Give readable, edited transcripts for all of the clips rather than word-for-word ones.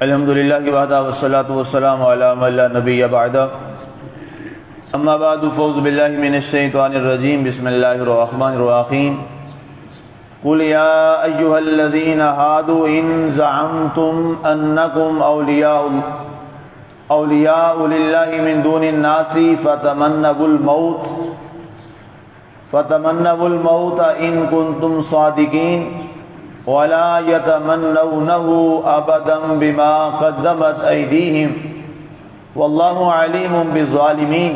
الحمدللہ وحدہ والصلاة والسلام علی من لا نبی بعدہ اما بعد فاعوذ باللہ من الشیطان الرجیم بسم اللہ الرحمن الرحیم قل یا ایہا الذین ہادوا ان زعمتم انکم اولیاء للہ من دون الناس فتمنوا الموت ان کنتم صادقین ولا يتمنونه ابدا بما قدمت ایدیہم واللہ علیم بالظالمین۔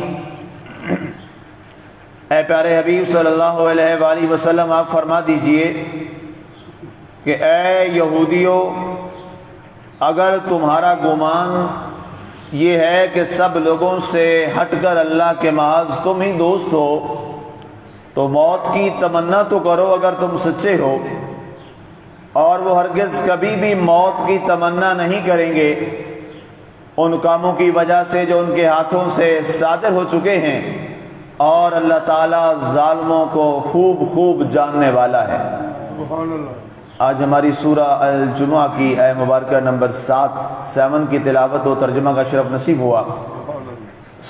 اے پیارے حبیب صلی اللہ علیہ وآلہ وسلم، آپ فرما دیجئے کہ اے یہودیوں، اگر تمہارا گمان یہ ہے کہ سب لوگوں سے ہٹ کر اللہ کے محض تم ہی دوست ہو تو موت کی تمنا تو کرو اگر تم سچے ہو، اور وہ ہرگز کبھی بھی موت کی تمنا نہیں کریں گے ان کاموں کی وجہ سے جو ان کے ہاتھوں سے صادر ہو چکے ہیں، اور اللہ تعالیٰ ظالموں کو خوب جاننے والا ہے۔ سبحان اللہ۔ آج ہماری سورہ الجمعہ کی آیہ مبارکہ نمبر 7 کی تلاوت و ترجمہ کا شرف نصیب ہوا۔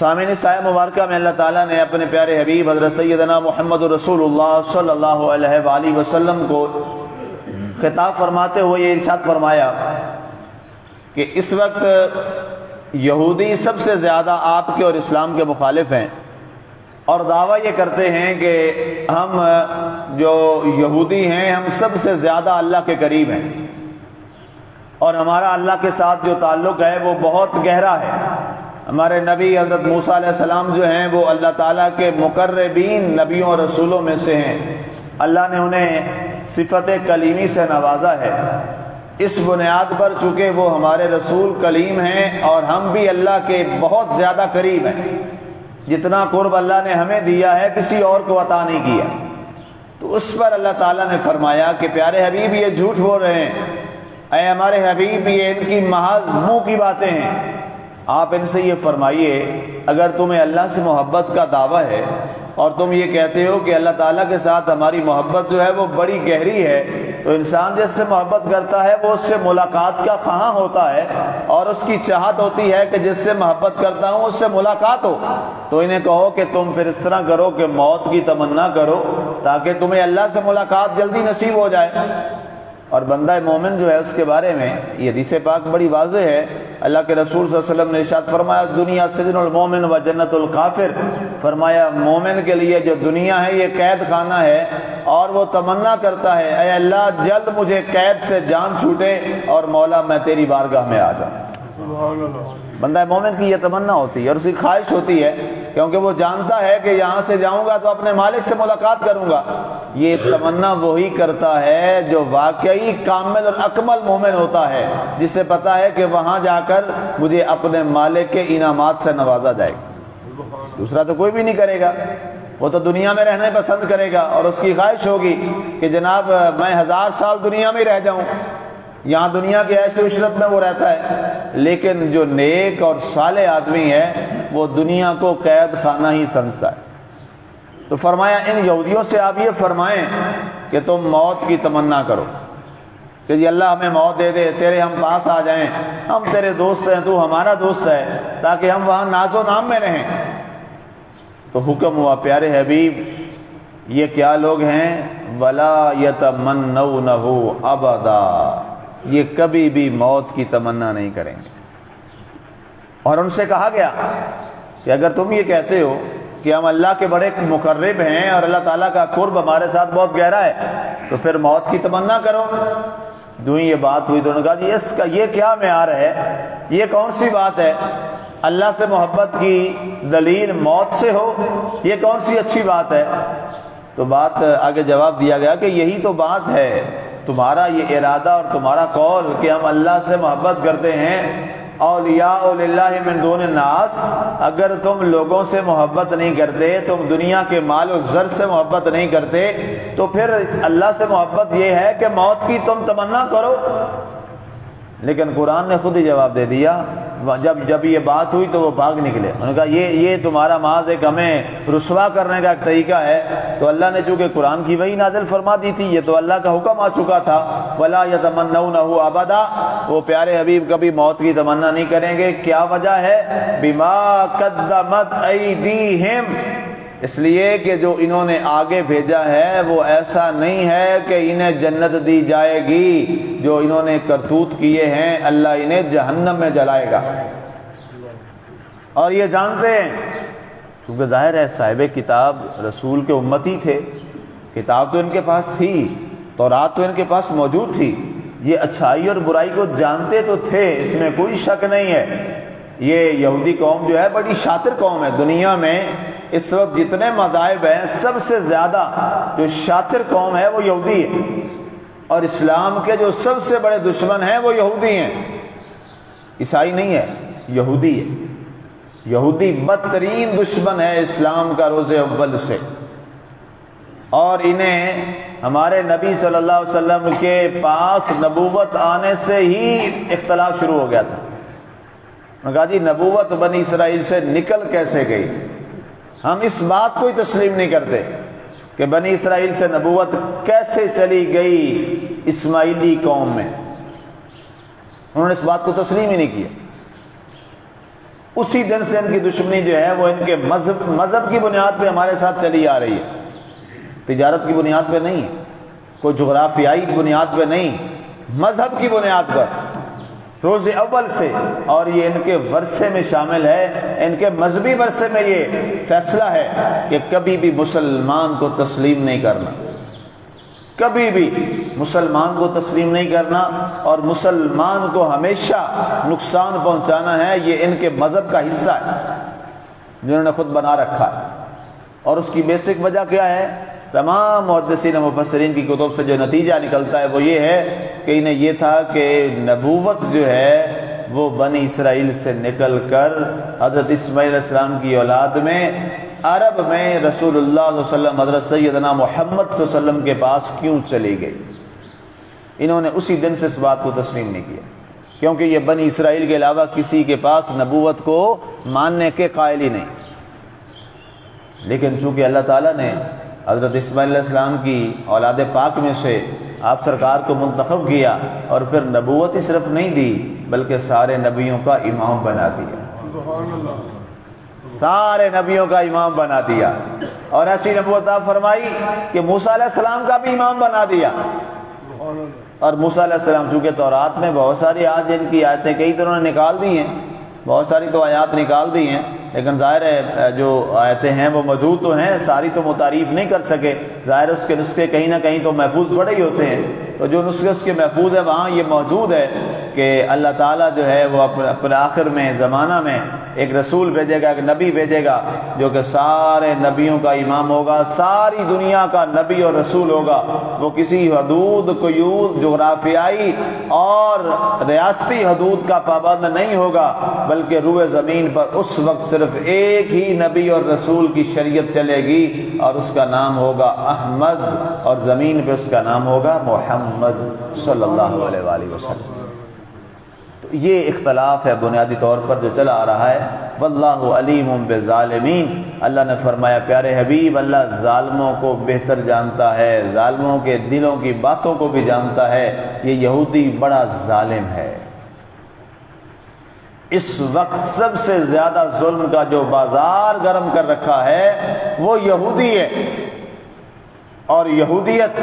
سامعین، اس آیہ مبارکہ میں اللہ تعالیٰ نے اپنے پیارے حبیب حضرت سیدنا محمد رسول اللہ صلی اللہ علیہ وآلہ وسلم کو خطاب فرماتے ہوئے یہ ارشاد فرمایا کہ اس وقت یہودی سب سے زیادہ آپ کے اور اسلام کے مخالف ہیں، اور دعویٰ یہ کرتے ہیں کہ ہم جو یہودی ہیں ہم سب سے زیادہ اللہ کے قریب ہیں، اور ہمارا اللہ کے ساتھ جو تعلق ہے وہ بہت گہرا ہے۔ ہمارے نبی حضرت موسیٰ علیہ السلام جو ہیں وہ اللہ تعالیٰ کے مقربین نبیوں اور رسولوں میں سے ہیں۔ اللہ نے انہیں صفت کلیمی سے نوازا ہے۔ اس بنیاد پر چونکہ وہ ہمارے رسول کلیم ہیں اور ہم بھی اللہ کے بہت زیادہ قریب ہیں، جتنا قرب اللہ نے ہمیں دیا ہے کسی اور کو عطا نہیں کیا، تو اس پر اللہ تعالیٰ نے فرمایا کہ پیارے حبیب یہ جھوٹ بول رہے ہیں، اے ہمارے حبیب یہ ان کی محض منہ کی باتیں ہیں۔ آپ ان سے یہ فرمائیے اگر تمہیں اللہ سے محبت کا دعویٰ ہے اور تم یہ کہتے ہو کہ اللہ تعالیٰ کے ساتھ ہماری محبت جو ہے وہ بڑی گہری ہے، تو انسان جس سے محبت کرتا ہے وہ اس سے ملاقات کا خواہاں ہوتا ہے، اور اس کی چاہت ہوتی ہے کہ جس سے محبت کرتا ہوں اس سے ملاقات ہو۔ تو انہیں کہو کہ تم پھر اس طرح کرو کہ موت کی تمنا کرو تاکہ تمہیں اللہ سے ملاقات جلدی نصیب ہو جائے۔ اور بندہ مومن جو ہے اس کے بارے میں یہ حدیث پاک بڑی واضح ہے۔ اللہ کے رسول صلی اللہ علیہ وسلم نے ارشاد فرمایا دنیا سجن المومن و جنت الکافر، فرمایا مومن کے لیے جو دنیا ہے یہ قید خانہ ہے، اور وہ تمنا کرتا ہے اے اللہ جلد مجھے قید سے جان چھوٹے اور مولا میں تیری بارگاہ میں آ جاؤں۔ سبحان اللہ۔ بندہ مومن کی یہ تمنا ہوتی ہے اور اس کی خواہش ہوتی ہے، کیونکہ وہ جانتا ہے کہ یہاں سے جاؤں گا تو اپنے مالک سے ملاقات کروں گا۔ یہ تمنا وہی کرتا ہے جو واقعی کامل اور اکمل مومن ہوتا ہے، جس سے پتا ہے کہ وہاں جا کر مجھے اپنے مالک کے انعامات سے نوازا جائے گا۔ دوسرا تو کوئی بھی نہیں کرے گا، وہ تو دنیا میں رہنا پسند کرے گا، اور اس کی خواہش ہوگی کہ جناب میں 1000 سال دنیا میں رہ جاؤں، یہاں دنیا کی عیش و عشرت میں وہ رہتا ہے۔ لیکن جو نیک اور صالح آدمی ہے وہ دنیا کو قید خانہ ہی سمجھتا ہے۔ تو فرمایا ان یہودیوں سے آپ یہ فرمائیں کہ تم موت کی تمنا کرو کہ جی اللہ ہمیں موت دے دے، تیرے ہم پاس آ جائیں، ہم تیرے دوست ہیں، تو ہمارا دوست ہے، تاکہ ہم وہاں ناز و نام میں رہیں۔ تو حکم ہوا پیارے حبیب یہ کیا لوگ ہیں؟ وَلَا يَتَمَنَّوْنَهُ أَبَدًا، یہ کبھی بھی موت کی تمنا نہیں کریں گے۔ اور ان سے کہا گیا کہ اگر تم یہ کہتے ہو کہ ہم اللہ کے بڑے مقرب ہیں اور اللہ تعالیٰ کا قرب ہمارے ساتھ بہت گہرا ہے تو پھر موت کی تمنا کرو۔ دوئیں یہ بات ہوئی تو انہوں نے کہا جی اس کا یہ کیا معیار ہے، یہ کون سی بات ہے؟ اللہ سے محبت کی دلیل موت سے ہو، یہ کون سی اچھی بات ہے؟ تو بات آگے جواب دیا گیا کہ یہی تو بات ہے، تمہارا یہ ارادہ اور تمہارا قول کہ ہم اللہ سے محبت کرتے ہیں، اولیاء للہ من دون الناس، اگر تم لوگوں سے محبت نہیں کرتے، تم دنیا کے مال و زر سے محبت نہیں کرتے، تو پھر اللہ سے محبت یہ ہے کہ موت کی تم تمنا کرو۔ لیکن قرآن نے خود ہی جواب دے دیا۔ جب یہ بات ہوئی تو وہ بھاگ نکلے، انہوں نے کہا یہ تمہارا محض ایک ہمیں رسوا کرنے کا ایک طریقہ ہے۔ تو اللہ نے چونکہ قرآن کی وحی نازل فرما دی تھی، یہ تو اللہ کا حکم آ چکا تھا، وَلَا يَتَمَنَّوْنَهُ أَبَدًا، وہ پیارے حبیب کبھی موت کی تمنا نہیں کریں گے۔ کیا وجہ ہے؟ بِمَا قَدَّمَتْ أَيْدِيهِمْ، اس لیے کہ جو انہوں نے آگے بھیجا ہے وہ ایسا نہیں ہے کہ انہیں جنت دی جائے گی، جو انہوں نے کرتوت کیے ہیں اللہ انہیں جہنم میں جلائے گا۔ اور یہ جانتے ہیں، چونکہ ظاہر ہے صاحب کتاب رسول کے امتی تھے، کتاب تو ان کے پاس تھی، تورات تو ان کے پاس موجود تھی، یہ اچھائی اور برائی کو جانتے تو تھے، اس میں کوئی شک نہیں ہے۔ یہ یہودی قوم جو ہے بڑی شاطر قوم ہے، دنیا میں اس وقت جتنے مذاہب ہیں سب سے زیادہ جو شاطر قوم ہے وہ یہودی ہے، اور اسلام کے جو سب سے بڑے دشمن ہیں وہ یہودی ہیں، عیسائی نہیں ہے، یہودی ہے۔ یہودی بدترین دشمن ہے اسلام کا روز اول سے، اور انہیں ہمارے نبی صلی اللہ علیہ وسلم کے پاس نبوت آنے سے ہی اختلاف شروع ہو گیا تھا۔ انہوں نے کہا جی نبوت بنی اسرائیل سے نکل کیسے گئی؟ ہم اس بات کو ہی تسلیم نہیں کرتے کہ بنی اسرائیل سے نبوت کیسے چلی گئی اسماعیلی قوم میں، انہوں نے اس بات کو تسلیم ہی نہیں کیا۔ اسی دن سے ان کی دشمنی جو ہے وہ ان کے مذہب کی بنیاد پہ ہمارے ساتھ چلی آ رہی ہے، تجارت کی بنیاد پہ نہیں، کوئی جغرافیائی بنیاد پہ نہیں، مذہب کی بنیاد پر روز اول سے۔ اور یہ ان کے ورثے میں شامل ہے، ان کے مذہبی ورثے میں یہ فیصلہ ہے کہ کبھی بھی مسلمان کو تسلیم نہیں کرنا، کبھی بھی مسلمان کو تسلیم نہیں کرنا، اور مسلمان کو ہمیشہ نقصان پہنچانا ہے، یہ ان کے مذہب کا حصہ ہے جنہوں نے خود بنا رکھا ہے۔ اور اس کی بیسک وجہ کیا ہے؟ تمام محدثین و مفسرین کی کتب سے جو نتیجہ نکلتا ہے وہ یہ ہے کہ انہیں یہ تھا کہ نبوت جو ہے وہ بنی اسرائیل سے نکل کر حضرت اسماعیل علیہ السلام کی اولاد میں عرب میں رسول اللہ صلی اللہ علیہ وسلم حضرت سیدنا محمد صلی اللہ علیہ وسلم کے پاس کیوں چلی گئی۔ انہوں نے اسی دن سے اس بات کو تسلیم نہیں کیا، کیونکہ یہ بنی اسرائیل کے علاوہ کسی کے پاس نبوت کو ماننے کے قائل ہی نہیں۔ لیکن چونکہ اللہ تعالیٰ نے حضرت اسماعیل علیہ السلام کی اولاد پاک میں سے آپ سرکار کو منتخب کیا، اور پھر نبوت ہی صرف نہیں دی بلکہ سارے نبیوں کا امام بنا دیا، سبحان اللہ، سارے نبیوں کا امام بنا دیا، اور ایسی نبوت عطا فرمائی کہ موسیٰ علیہ السلام کا بھی امام بنا دیا۔ سبحان اللہ، اور موسیٰ علیہ السلام چونکہ تورات میں بہت ساری آج ان کی آیتیں کئی تو انہوں نے نکال دی ہیں، بہت ساری تو آیات نکال دی ہیں، لیکن ظاہر ہے جو آیتیں ہیں وہ موجود تو ہیں، ساری تو متعارف نہیں کر سکے، ظاہر اس کے نسخے کہیں نہ کہیں تو محفوظ پڑے ہی ہوتے ہیں، تو جو نسخے اس کے محفوظ ہے وہاں یہ موجود ہے کہ اللہ تعالیٰ جو ہے وہ اپنے آخر میں زمانہ میں ایک رسول بھیجے گا، ایک نبی بھیجے گا جو کہ سارے نبیوں کا امام ہوگا، ساری دنیا کا نبی اور رسول ہوگا، وہ کسی حدود قیود جغرافیائی اور ریاستی حدود کا پابند نہیں ہوگا، بلکہ روئے زمین پر اس وقت صرف ایک ہی نبی اور رسول کی شریعت چلے گی، اور اس کا نام ہوگا احمد، اور زمین پہ اس کا نام ہوگا محمد صلی اللہ علیہ وآلہ وسلم۔ تو یہ اختلاف ہے بنیادی طور پر جو چلا آ رہا ہے۔ واللہ علیم بالظالمین، اللہ نے فرمایا پیارے حبیب اللہ ظالموں کو بہتر جانتا ہے، ظالموں کے دلوں کی باتوں کو بھی جانتا ہے، یہ یہودی بڑا ظالم ہے۔ اس وقت سب سے زیادہ ظلم کا جو بازار گرم کر رکھا ہے وہ یہودی ہے، اور یہودیت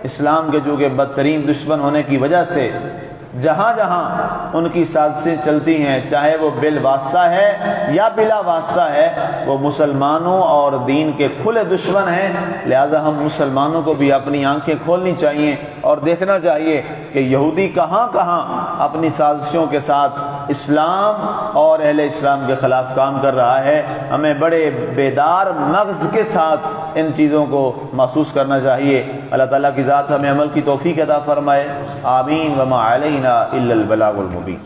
اسلام کے جو کہ بدترین دشمن ہونے کی وجہ سے جہاں جہاں ان کی سازشیں چلتی ہیں، چاہے وہ بالواسطہ ہے یا بلا واسطہ ہے، وہ مسلمانوں اور دین کے کھلے دشمن ہیں۔ لہذا ہم مسلمانوں کو بھی اپنی آنکھیں کھولنی چاہیے اور دیکھنا چاہیے کہ یہودی کہاں کہاں اپنی سازشوں کے ساتھ اسلام اور اہل اسلام کے خلاف کام کر رہا ہے۔ ہمیں بڑے بیدار مغز کے ساتھ ان چیزوں کو محسوس کرنا چاہیے۔ اللہ تعالیٰ کی ذات ہمیں عمل کی توفیق عطا فرمائے، آمین۔ وما علینا الا البلاغ المبین۔